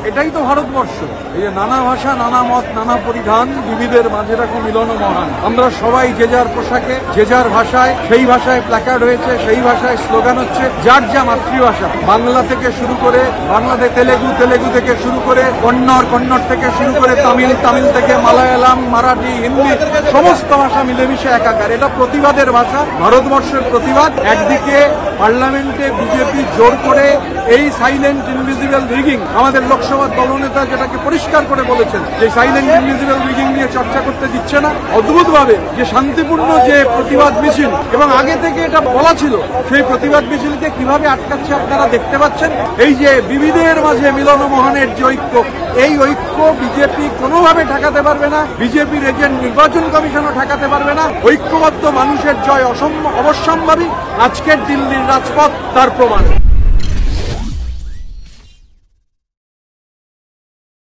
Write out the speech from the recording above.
এটাই তো ভারতবর্ষ। এই যে নানা ভাষা, নানা মত, নানা পরিধান, বিবিধের মাঝে রাখো মিলন মহান। আমরা সবাই যে যার পোশাকে, যে যার ভাষায়, সেই ভাষায় প্ল্যাকার্ড হয়েছে, সেই ভাষায় স্লোগান হচ্ছে, যার যা মাতৃভাষা। বাংলা থেকে শুরু করে বাংলাদেশ, তেলেগু থেকে শুরু করে কন্নড় থেকে শুরু করে তামিল থেকে মালায়ালাম, মারাঠি, হিন্দি, সমস্ত ভাষা মিলেমিশে একাকার। এটা প্রতিবাদের ভাষা, ভারতবর্ষের প্রতিবাদ। একদিকে পার্লামেন্টে বিজেপি জোর করে এই সাইলেন্ট ইনভিজিবল রিগিং, আমাদের লোকসভার দলনেতা যেটাকে পরিষ্কার করে বলেছেন যে সাইলেন্ট ইনভিজিবল রিগিং নিয়ে চর্চা করতে দিচ্ছে না। অদ্ভুতভাবে যে শান্তিপূর্ণ যে প্রতিবাদ মিছিল, এবং আগে থেকে এটা বলা ছিল, সেই প্রতিবাদ মিছিলকে কিভাবে আটকাচ্ছে আপনারা দেখতে পাচ্ছেন। এই যে বিবিধের মাঝে মিলন মহানের যে ঐক্য, এই ঐক্য বিজেপি কোনোভাবে ঠেকাতে পারবে না, বিজেপির এজেন্ট নির্বাচন কমিশনও ঠেকাতে পারবে না। ঐক্যবদ্ধ মানুষের জয় অবশ্যম্ভাবী। আজকের দিল্লির রাজপথ তার প্রমাণ।